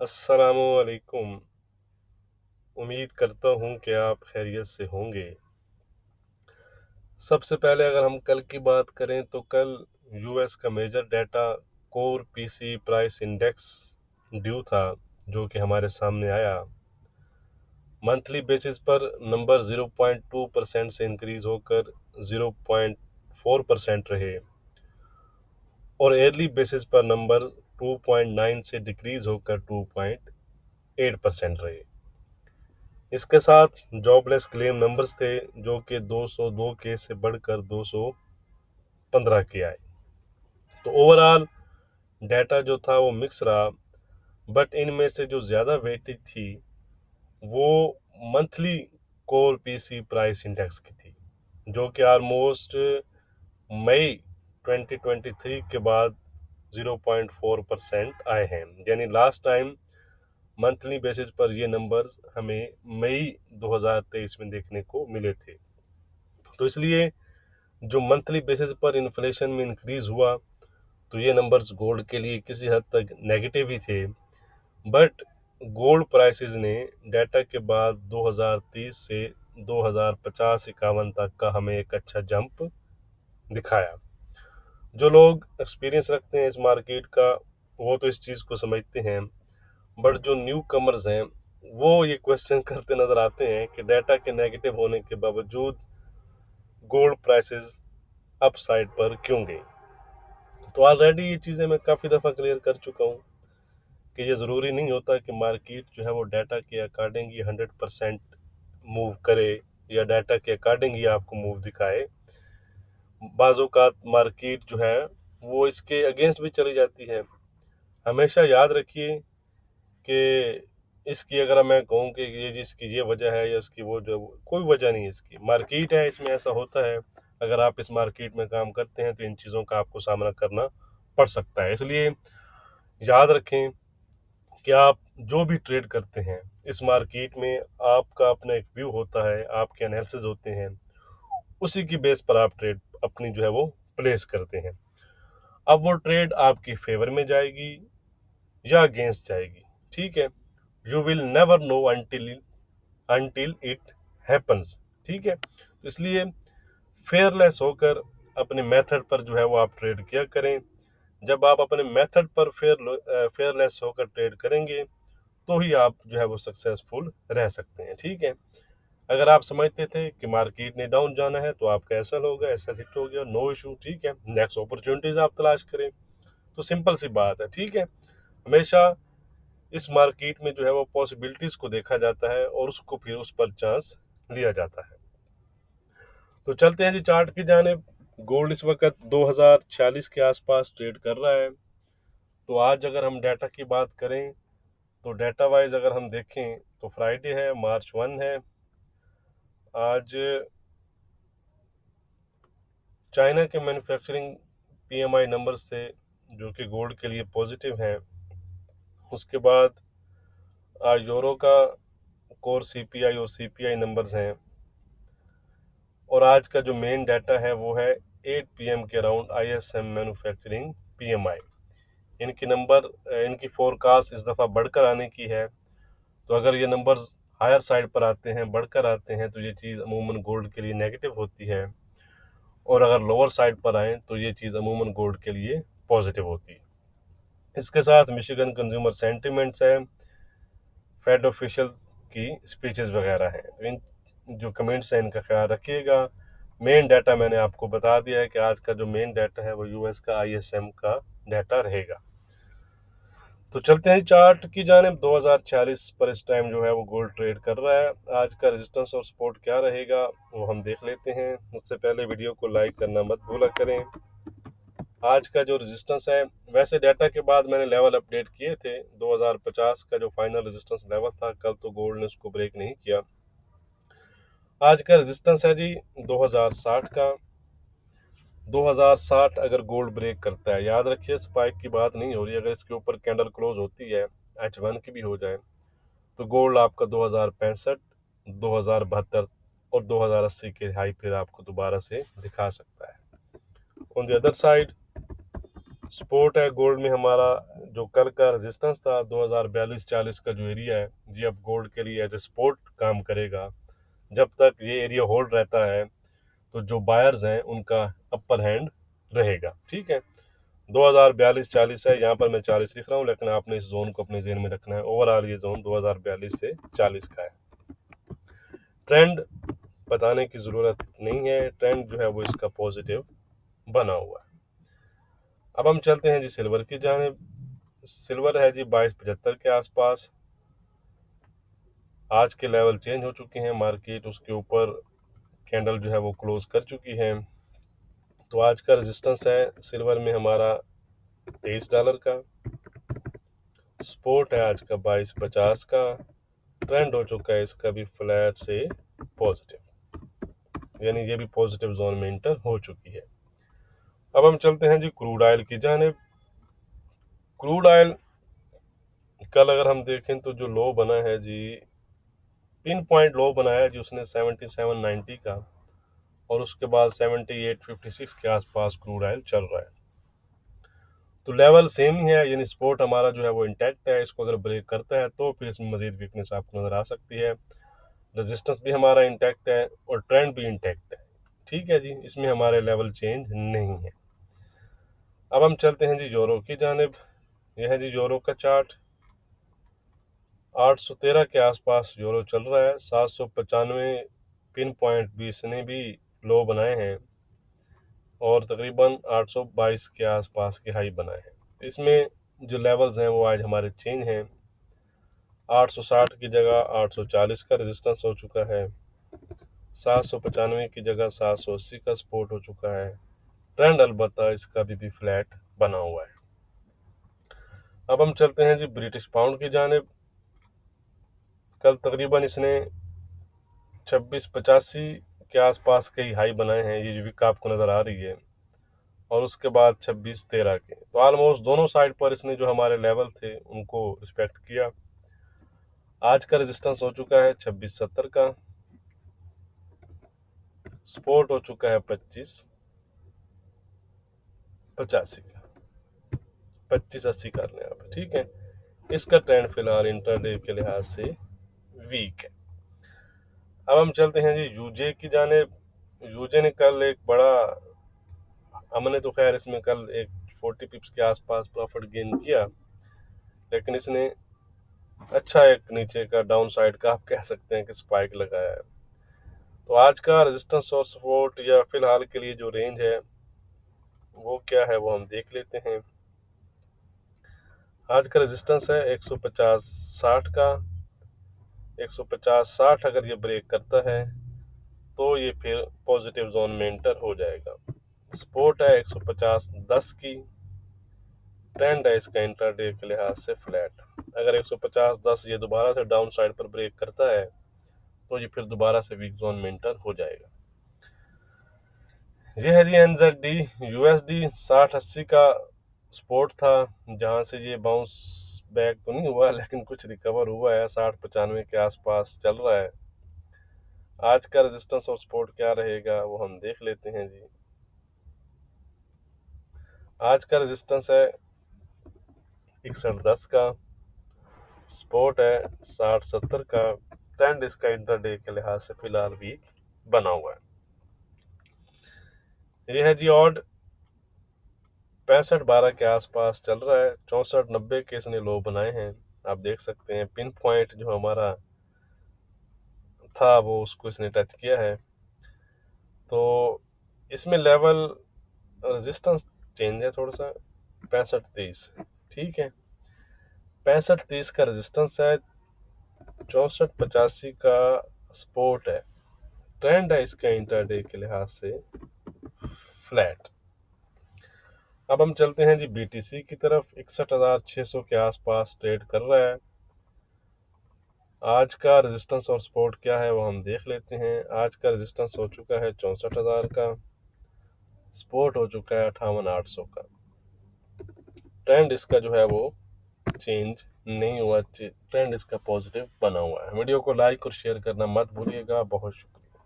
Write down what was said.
अस्सलामुअलैकुम। उम्मीद करता हूँ कि आप खैरियत से होंगे। सबसे पहले अगर हम कल की बात करें तो कल यूएस का major data core PC price index due था, जो कि हमारे सामने आया। मंथली बेसिस पर नंबर 0.2% से इंक्रीज होकर 0.4% रहे और ईयरली बेसिस पर नंबर 2.9 से डिक्रीज होकर 2.8% रहे। इसके साथ जॉबलेस क्लेम नंबर्स थे, जो कि 202 के से बढ़कर 215 के आए। तो ओवरऑल डाटा जो था वो मिक्स रहा, बट इनमें से जो ज़्यादा वेटेज थी वो monthly core PC price index की थी, जो कि ऑलमोस्ट मई 2023 के बाद 0.4% आए हैं। यानी लास्ट टाइम मंथली बेसिस पर ये नंबर्स हमें मई 2023 में देखने को मिले थे। तो इसलिए जो मंथली बेसिस पर इन्फ्लेशन में इंक्रीज हुआ, तो ये नंबर्स गोल्ड के लिए किसी हद तक नेगेटिव ही थे। बट गोल्ड प्राइसेस ने डाटा के बाद 2030 से 2050-51 तक का हमें एक अच्छा जंप दिखाया। जो लोग एक्सपीरियंस रखते हैं इस मार्केट का, वो तो इस चीज़ को समझते हैं, बट जो न्यू कमर्स हैं वो ये क्वेश्चन करते नजर आते हैं कि डाटा के नेगेटिव होने के बावजूद गोल्ड प्राइसेस अप साइड पर क्यों गई। तो ऑलरेडी ये चीज़ें मैं काफ़ी दफ़ा क्लियर कर चुका हूँ कि ये ज़रूरी नहीं होता कि मार्केट जो है वो डाटा के अकॉर्डिंग ही 100% मूव करे या डाटा के अकॉर्डिंग ही आपको मूव दिखाए। बाज़ औक़ात मार्केट जो है वो इसके अगेंस्ट भी चली जाती है। हमेशा याद रखिए कि इसकी अगर मैं कहूँ कि ये इसकी ये वजह है या इसकी वो जो, कोई वजह नहीं है। इसकी मार्केट है, इसमें ऐसा होता है। अगर आप इस मार्केट में काम करते हैं तो इन चीज़ों का आपको सामना करना पड़ सकता है। इसलिए याद रखें कि आप जो भी ट्रेड करते हैं इस मार्केट में, आपका अपना एक व्यू होता है, आपके एनालिसिस होते हैं, उसी की बेस पर आप ट्रेड अपनी जो है वो प्लेस करते हैं। अब वो ट्रेड आपकी फेवर में जाएगी या अगेंस्ट जाएगी, ठीक है। You will never know until it happens, ठीक है। तो इसलिए फेयरलेस होकर अपने मेथड पर जो है वो आप ट्रेड किया करें। जब आप अपने मेथड पर फेयरलेस होकर ट्रेड करेंगे तो ही आप जो है वो सक्सेसफुल रह सकते हैं, ठीक है। अगर आप समझते थे कि मार्केट ने डाउन जाना है तो आपका ऐसा होगा, ऐसा हिट हो गया, नो इशू, ठीक है। नेक्स्ट अपॉर्चुनिटीज आप तलाश करें। तो सिंपल सी बात है, ठीक है। हमेशा इस मार्केट में जो है वो पॉसिबिलिटीज को देखा जाता है और उसको फिर उस पर चांस लिया जाता है। तो चलते हैं जी चार्ट की जानिब। गोल्ड इस वक्त 2046 के आसपास ट्रेड कर रहा है। तो आज अगर हम डाटा की बात करें तो डाटा वाइज अगर हम देखें तो फ्राइडे है, मार्च 1 है। आज चाइना के मैन्युफैक्चरिंग पीएमआई नंबर्स थे, जो कि गोल्ड के लिए पॉजिटिव हैं। उसके बाद आज यूरो का कोर सीपीआई और सीपीआई नंबर्स हैं। और आज का जो मेन डाटा है वो है 8 पीएम के अराउंड आईएसएम मैन्युफैक्चरिंग पीएमआई। इनकी फोरकास्ट इस दफ़ा बढ़कर आने की है। तो अगर ये नंबर्स हायर साइड पर आते हैं, बढ़कर आते हैं, तो ये चीज़ अमूमन गोल्ड के लिए नेगेटिव होती है। और अगर लोअर साइड पर आए तो ये चीज़ अमूमन गोल्ड के लिए पॉजिटिव होती है। इसके साथ मिशिगन कंज्यूमर सेंटिमेंट्स है, फेड ऑफिशियल की स्पीचेस वगैरह हैं। तो इन जो कमेंट्स हैं इनका ख्याल रखिएगा। मेन डाटा मैंने आपको बता दिया है कि आज का जो मेन डाटा है वो यूएस का आईएसएम का डाटा रहेगा। तो चलते हैं चार्ट की जानिब। 2046 पर इस टाइम जो है वो गोल्ड ट्रेड कर रहा है। आज का रेजिस्टेंस और सपोर्ट क्या रहेगा वो हम देख लेते हैं। उससे पहले वीडियो को लाइक करना मत भूला करें। आज का जो रेजिस्टेंस है, वैसे डाटा के बाद मैंने लेवल अपडेट किए थे। 2050 का जो फाइनल रेजिस्टेंस लेवल था, कल तो गोल्ड ने उसको ब्रेक नहीं किया। आज का रेजिस्टेंस है जी 2060 का। 2060 अगर गोल्ड ब्रेक करता है, याद रखिए स्पाइक की बात नहीं हो रही, अगर इसके ऊपर कैंडल क्लोज होती है, H1 की भी हो जाए, तो गोल्ड आपका 2065, 2072 और 2080 के हाई फिर आपको दोबारा से दिखा सकता है। On the other side support है गोल्ड में हमारा, जो कल का रेजिस्टेंस था 2042-40 का जो एरिया है, ये अब गोल्ड के लिए एज ए सपोर्ट काम करेगा। जब तक ये एरिया होल्ड रहता है तो जो बायर्स हैं उनका अपर हैंड रहेगा। ठीक है, 2042-40 है, यहाँ पर मैं 40 लिख रहा हूँ, लेकिन आपने इस जोन को अपने जेहन में रखना है। ओवरऑल ये जोन 2042 से 40 का है। ट्रेंड बताने की ज़रूरत नहीं है, ट्रेंड जो है वो इसका पॉजिटिव बना हुआ है। अब हम चलते हैं जी सिल्वर की जानिब। सिल्वर है जी 2275 के आसपास। आज के लेवल चेंज हो चुके हैं, मार्केट उसके ऊपर कैंडल जो है वो क्लोज कर चुकी है। तो आज का रेजिस्टेंस है सिल्वर में हमारा $23 का, सपोर्ट है आज का 2250 का। ट्रेंड हो चुका है इसका भी फ्लैट से पॉजिटिव, यानी ये भी पॉजिटिव जोन में इंटर हो चुकी है। अब हम चलते हैं जी क्रूड ऑयल की जानिब। क्रूड ऑयल कल अगर हम देखें तो जो लो बना है जी, पिन पॉइंट लो बनाया है जी उसने 7790 का, और उसके बाद 7856 के आसपास क्रूड ऑयल चल रहा है। तो लेवल सेम ही है, यानी सपोर्ट हमारा जो है वो इंटैक्ट है। इसको अगर ब्रेक करता है तो फिर इसमें मजीद वीकनेस आपको नजर आ सकती है। रेजिस्टेंस भी हमारा इंटैक्ट है और ट्रेंड भी इंटैक्ट है। ठीक है जी, इसमें हमारे लेवल चेंज नहीं है। अब हम चलते हैं जी यूरो की जानिब। यह है जी यूरो का चार्ट। 813 के आसपास यूरो चल रहा है। 795 पिन पॉइंट भी इसने भी लो बनाए हैं, और तकरीबन 822 के आसपास के हाई बनाए हैं। इसमें जो लेवल्स हैं वो आज हमारे चेंज हैं। 860 की जगह 840 का रेजिस्टेंस हो चुका है। 795 की जगह 780 का सपोर्ट हो चुका है। ट्रेंड अलबत्ता इसका भी फ्लैट बना हुआ है। अब हम चलते हैं जी ब्रिटिश पाउंड की जानिब। कल तकरीबन इसने 2685 के आसपास कई हाई बनाए हैं, ये जो विक आपको नज़र आ रही है, और उसके बाद 2613 के। तो ऑलमोस्ट दोनों साइड पर इसने जो हमारे लेवल थे उनको रिस्पेक्ट किया। आज का रेजिस्टेंस हो चुका है 2670 का, सपोर्ट हो चुका है 2585 का। 2580 कर लें आप, ठीक है। इसका ट्रेंड फिलहाल इंटरडे के लिहाज से वीक है। अब हम चलते हैं जी यूजे की जानिब। यूजे ने कल एक बड़ा, हमने तो खैर इसमें कल एक 40 पिप्स के आसपास प्रॉफिट गेन किया, लेकिन इसने अच्छा एक नीचे का डाउन साइड का आप कह सकते हैं कि स्पाइक लगाया है। तो आज का रेजिस्टेंस और सपोर्ट या फिलहाल के लिए जो रेंज है वो क्या है वो हम देख लेते हैं। आज का रेजिस्टेंस है 150-60 का। 150-60 अगर ये ब्रेक करता है तो ये फिर पॉजिटिव जोन में एंटर हो जाएगा। सपोर्ट है 150-10 की। ट्रेंड है इसका इंट्राडे के लिहाज से फ्लैट। अगर 150-10 ये दोबारा से डाउन साइड पर ब्रेक करता है तो ये फिर दोबारा से वीक जोन में एंटर हो जाएगा। ये है जी NZD USD 60-80 का सपोर्ट था, जहां से ये बाउंस बैक तो नहीं हुआ लेकिन कुछ रिकवर हुआ है। 60-95 के आसपास चल रहा है। आज का रेजिस्टेंस और सपोर्ट क्या रहेगा वो हम देख लेते हैं जी। आज का रेजिस्टेंस है 6110 का, सपोर्ट है 60-70 का। ट्रेंड इसका इंटरडे के लिहाज से फिलहाल वीक बना हुआ है। यह है जी ऑड 65-12 के आसपास चल रहा है। 64-90 के इसने लो बनाए हैं, आप देख सकते हैं। पिन पॉइंट जो हमारा था वो उसको इसने टच किया है। तो इसमें लेवल रेजिस्टेंस चेंज है थोड़ा सा, 65-30, ठीक है। 65-30 का रेजिस्टेंस है, 64-85 का सपोर्ट है। ट्रेंड है इसका इंटरडे के लिहाज से फ्लैट। अब हम चलते हैं जी BTC की तरफ। 61,600 के आसपास ट्रेड कर रहा है। आज का रेजिस्टेंस और सपोर्ट क्या है वो हम देख लेते हैं। आज का रेजिस्टेंस हो चुका है 64,000 का, सपोर्ट हो चुका है 58,800 का। ट्रेंड इसका जो है वो चेंज नहीं हुआ, ट्रेंड इसका पॉजिटिव बना हुआ है। वीडियो को लाइक और शेयर करना मत भूलिएगा। बहुत शुक्रिया।